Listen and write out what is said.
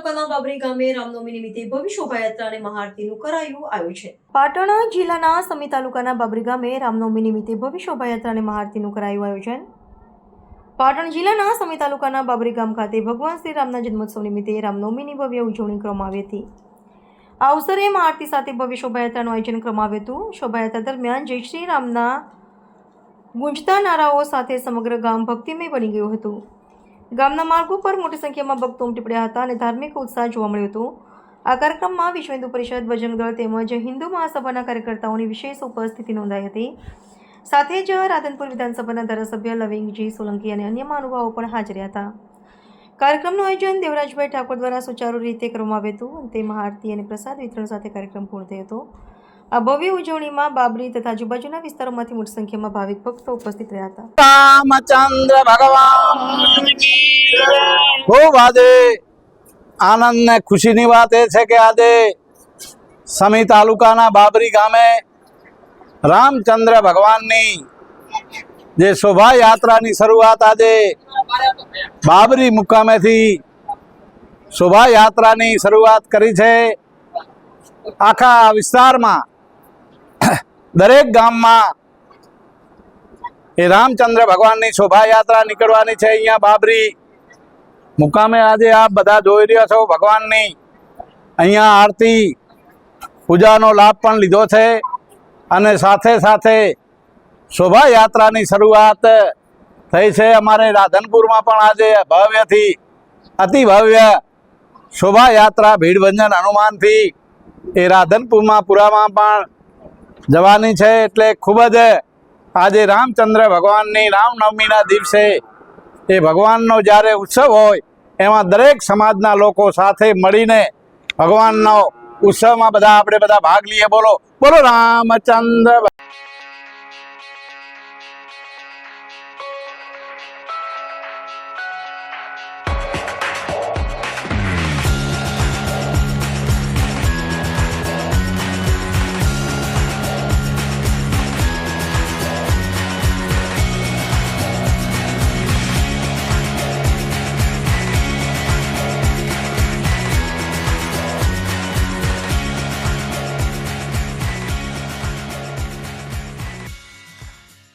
તાલુકાના બાબરી ગામે રામનવમી નિમિત્તે ભવ્ય શોભાયાત્રા અને મહાઆરતીનું કરાયું આયોજન। પાટણ જિલ્લાના સમી તાલુકાના બાબરી ગામે રામનવમી નિમિત્તે ભવ્ય શોભાયાત્રા અને મહાઆરતીનું કરાયું આયોજન। પાટણ જિલ્લાના સમી તાલુકાના બાબરી ગામ ખાતે ભગવાન શ્રી રામના જન્મોત્સવ નિમિત્તે રામનવમીની ભવ્ય ઉજવણી કરવામાં આવી હતી। આ અવસરે મહાઆરતી સાથે ભવ્ય શોભાયાત્રાનું આયોજન કરવામાં આવ્યું હતું। શોભાયાત્રા દરમિયાન જય શ્રી રામના ગુંજતા નારાઓ સાથે સમગ્ર ગામ ભક્તિમય બની ગયું હતું। ગામના માર્ગો પર મોટી સંખ્યામાં ભક્તો ઉમટી પડ્યા હતા અને ધાર્મિક ઉત્સાહ જોવા મળ્યો હતો। આ કાર્યક્રમમાં વિશ્વ હિન્દુ પરિષદ, બજરંગ દળ તેમજ હિન્દુ મહાસભાના કાર્યકર્તાઓની વિશેષ ઉપસ્થિતિ નોંધાઈ હતી। સાથે જ રાધનપુર વિધાનસભાના ધારાસભ્ય લવિંગજી સોલંકી અને અન્ય મહાનુભાવો પણ હાજર હતા। કાર્યક્રમનું આયોજન દેવરાજભાઈ ઠાકોર દ્વારા સુચારુ રીતે કરવામાં આવ્યું હતું। અંતે મહાઆરતી અને પ્રસાદ વિતરણ સાથે કાર્યક્રમ પૂર્ણ થયો હતો। આ ભવ્ય ઉજવણીમાં બાબરી તથા આજુબાજુના વિસ્તારોમાંથી મોટી સંખ્યામાં ભાવિક ભક્તો ઉપસ્થિત રહ્યા હતા। રામચંદ્ર ભગવાન ખૂબ આજે આનંદ ને ખુશીની વાત એ છે કે આજે સમી તાલુકાના બાબરી ગામે રામચંદ્ર ભગવાનની જે શોભાયાત્રાની શરૂઆત આજે બાબરી મુકામેથી શોભાયાત્રાની શરૂઆત કરી છે। આખા વિસ્તારમાં દરેક ગામમાં એ રામચંદ્ર ભગવાનની શોભાયાત્રા નીકળવાની છે। અહીંયા બાબરી મુકામે આજે આપ બધા જોઈ રહ્યા છો ભગવાનની અહીંયા આરતી પૂજાનો લાભ પણ લીધો છે અને સાથે સાથે શોભાયાત્રાની શરૂઆત થઈ છે। અમારે રાધનપુરમાં પણ આજે ભવ્યથી અતિ ભવ્ય શોભાયાત્રા ભીડભંજન હનુમાનથી એ રાધનપુરમાં પુરામાં પણ જવાની છે। એટલે ખૂબ જ આજે રામચંદ્ર ભગવાનની રામનવમીના દિવસે એ ભગવાનનો જ્યારે ઉત્સવ હોય એમાં દરેક સમાજના લોકો સાથે મળીને ભગવાનનો ઉત્સવમાં બધા આપણે બધા ભાગ લઈએ। બોલો બોલો રામચંદ્ર।